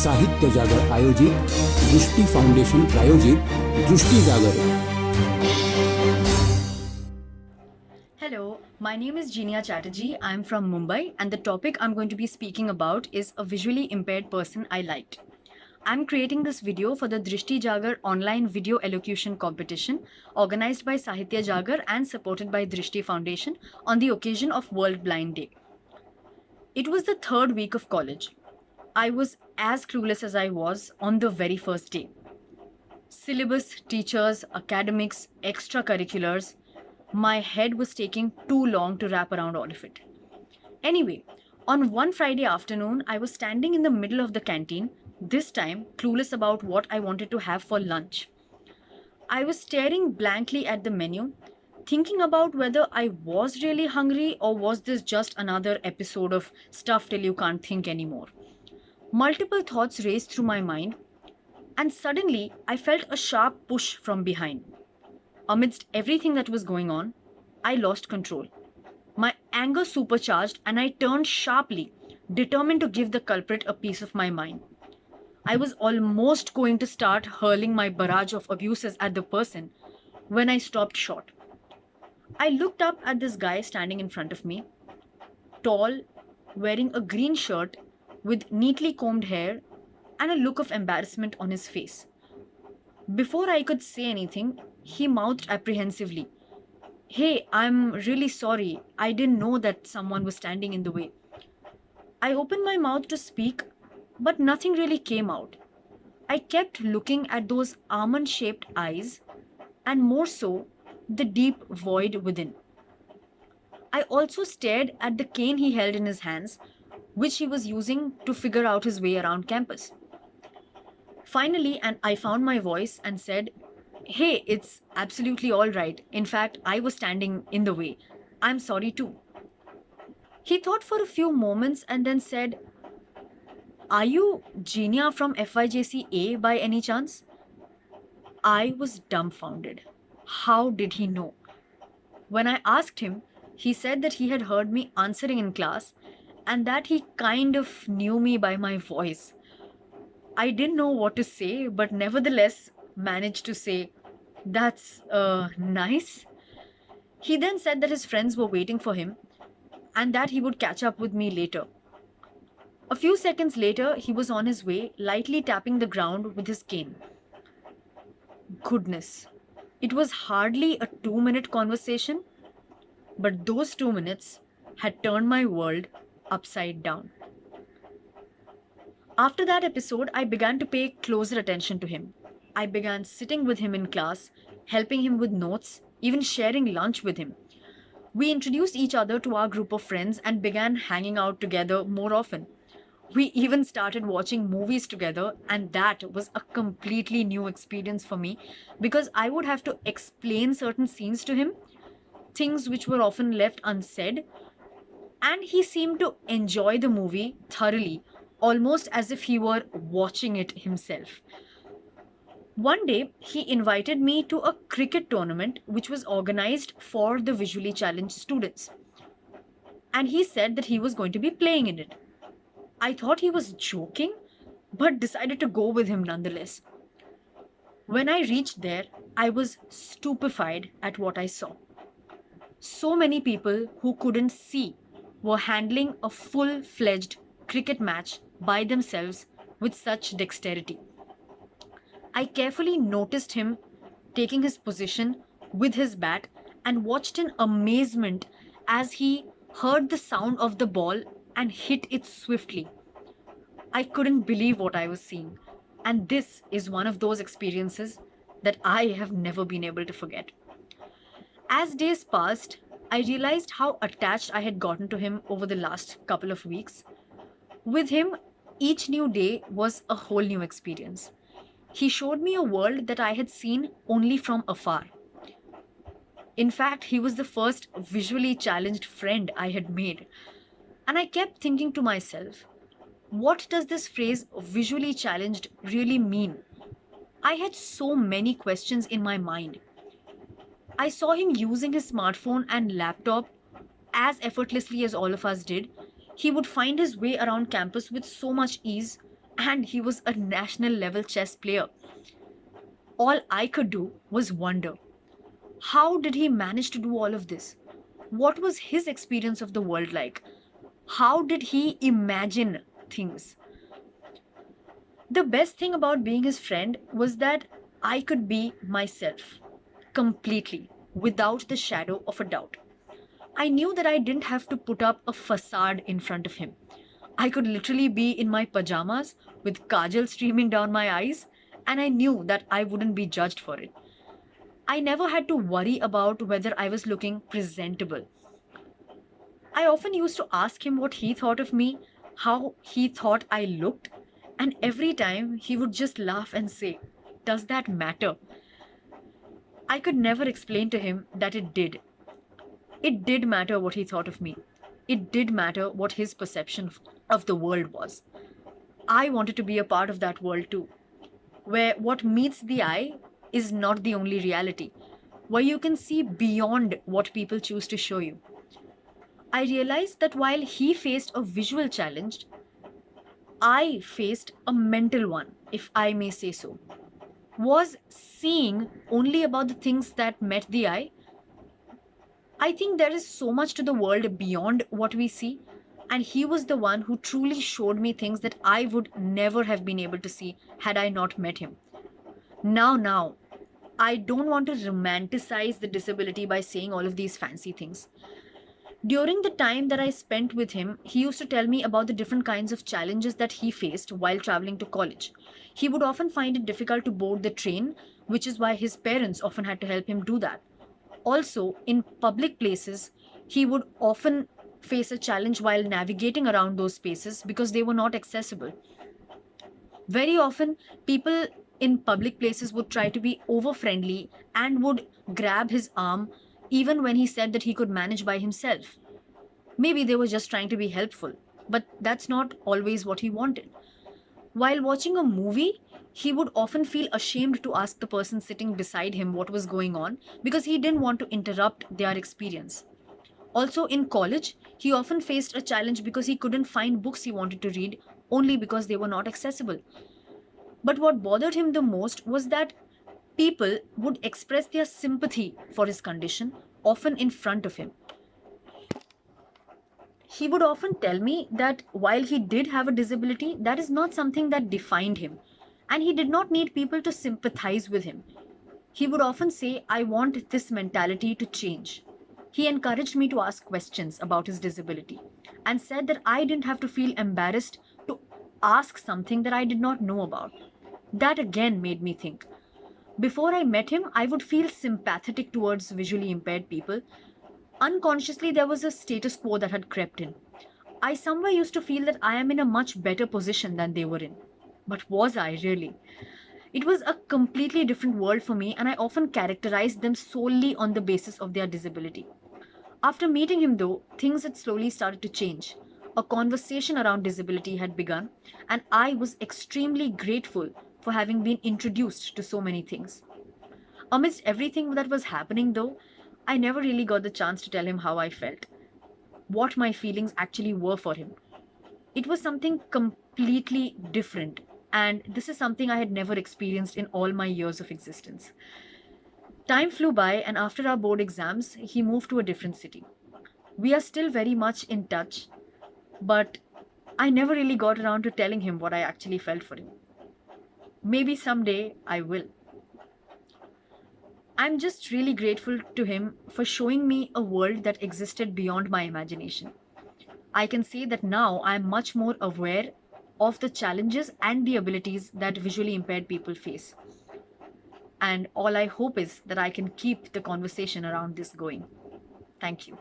साहित्य जागर आयोजित दृष्टि फाउंडेशन प्रायोजित दृष्टि जागर. Hello, my name is Jinia Chatterjee. I'm from Mumbai, and the topic I'm going to be speaking about is a visually impaired person I liked. I'm creating this video for the Drishti Jagar online video elocution competition organized by Sahitya Jagar and supported by Drishti Foundation on the occasion of World Blind Day. It was the third week of college. I was as clueless as I was on the very first day. Syllabus, teachers, academics, extracurriculars. My head was taking too long to wrap around all of it. Anyway, on one Friday afternoon, I was standing in the middle of the canteen, this time clueless about what I wanted to have for lunch. I was staring blankly at the menu, thinking about whether I was really hungry or was this just another episode of Stuff Till You Can't Think Anymore. Multiple thoughts raced through my mind, and suddenly I felt a sharp push from behind. Amidst everything that was going on, I lost control. My anger supercharged and I turned sharply, determined to give the culprit a piece of my mind. I was almost going to start hurling my barrage of abuses at the person when I stopped short. I looked up at this guy standing in front of me, tall, wearing a green shirt with neatly combed hair and a look of embarrassment on his face. Before I could say anything, he mouthed apprehensively, "Hey, I'm really sorry. I didn't know that someone was standing in the way." I opened my mouth to speak, but nothing really came out. I kept looking at those almond shaped eyes, and more so, the deep void within. I also stared at the cane he held in his hands, which he was using to figure out his way around campus. Finally, and I found my voice and said, "Hey, it's absolutely all right. In fact, I was standing in the way. I'm sorry too." He thought for a few moments and then said, "Are you Genia from FYJCA by any chance?" I was dumbfounded. How did he know? When I asked him, he said that he had heard me answering in class and that he kind of knew me by my voice. I didn't know what to say, but nevertheless managed to say, "That's nice." He then said that his friends were waiting for him and that he would catch up with me later. A few seconds later, he was on his way, lightly tapping the ground with his cane. Goodness, it was hardly a 2-minute conversation, but those 2 minutes had turned my world upside down. After that episode, I began to pay closer attention to him. I began sitting with him in class, helping him with notes, even sharing lunch with him. We introduced each other to our group of friends and began hanging out together more often. We even started watching movies together, and that was a completely new experience for me because I would have to explain certain scenes to him, things which were often left unsaid, and he seemed to enjoy the movie thoroughly, almost as if he were watching it himself. One day, he invited me to a cricket tournament which was organized for the visually challenged students, and he said that he was going to be playing in it. I thought he was joking, but decided to go with him nonetheless. When I reached there, I was stupefied at what I saw. So many people who couldn't see were handling a full fledged cricket match by themselves with such dexterity. I carefully noticed him taking his position with his bat and watched in amazement as he heard the sound of the ball and hit it swiftly. I couldn't believe what I was seeing, and this is one of those experiences that I have never been able to forget. As days passed, I realized how attached I had gotten to him over the last couple of weeks. With him, each new day was a whole new experience. He showed me a world that I had seen only from afar. In fact, he was the first visually challenged friend I had made. And I kept thinking to myself, what does this phrase visually challenged really mean? I had so many questions in my mind. I saw him using his smartphone and laptop as effortlessly as all of us did. He would find his way around campus with so much ease, and he was a national level chess player. All I could do was wonder, how did he manage to do all of this? What was his experience of the world like? How did he imagine things? The best thing about being his friend was that I could be myself completely without the shadow of a doubt. I knew that I didn't have to put up a facade in front of him. I could literally be in my pajamas with kajal streaming down my eyes, and I knew that I wouldn't be judged for it. I never had to worry about whether I was looking presentable. I often used to ask him what he thought of me, how he thought I looked, and every time he would just laugh and say, "Does that matter?" I could never explain to him that it did. It did matter what he thought of me. It did matter what his perception of the world was. I wanted to be a part of that world too, where what meets the eye is not the only reality, where you can see beyond what people choose to show you. I realized that while he faced a visual challenge, I faced a mental one, if I may say so. Was seeing only about the things that met the eye? I think there is so much to the world beyond what we see, and he was the one who truly showed me things that I would never have been able to see had I not met him. Now, I don't want to romanticize the disability by saying all of these fancy things. During the time that I spent with him, he used to tell me about the different kinds of challenges that he faced while traveling to college. He would often find it difficult to board the train, which is why his parents often had to help him do that. Also, in public places, he would often face a challenge while navigating around those spaces because they were not accessible. Very often, people in public places would try to be over friendly and would grab his arm even when he said that he could manage by himself. Maybe they were just trying to be helpful, but that's not always what he wanted. While watching a movie, he would often feel ashamed to ask the person sitting beside him what was going on because he didn't want to interrupt their experience. Also, in college, he often faced a challenge because he couldn't find books he wanted to read only because they were not accessible. But what bothered him the most was that people would express their sympathy for his condition, often in front of him. He would often tell me that while he did have a disability, that is not something that defined him, and he did not need people to sympathize with him. He would often say, "I want this mentality to change." He encouraged me to ask questions about his disability and said that I didn't have to feel embarrassed to ask something that I did not know about. That again made me think. Before I met him, I would feel sympathetic towards visually impaired people. Unconsciously, there was a status quo that had crept in. I somewhere used to feel that I am in a much better position than they were in. But was I really? It was a completely different world for me, and I often characterized them solely on the basis of their disability. After meeting him, though, things had slowly started to change. A conversation around disability had begun, and I was extremely grateful for having been introduced to so many things. Amidst everything that was happening, though, I never really got the chance to tell him how I felt, what my feelings actually were for him. It was something completely different, and this is something I had never experienced in all my years of existence. Time flew by, and after our board exams, he moved to a different city. We are still very much in touch, but I never really got around to telling him what I actually felt for him. Maybe someday I will. I'm just really grateful to him for showing me a world that existed beyond my imagination. I can say that now I'm much more aware of the challenges and the abilities that visually impaired people face. And all I hope is that I can keep the conversation around this going. Thank you.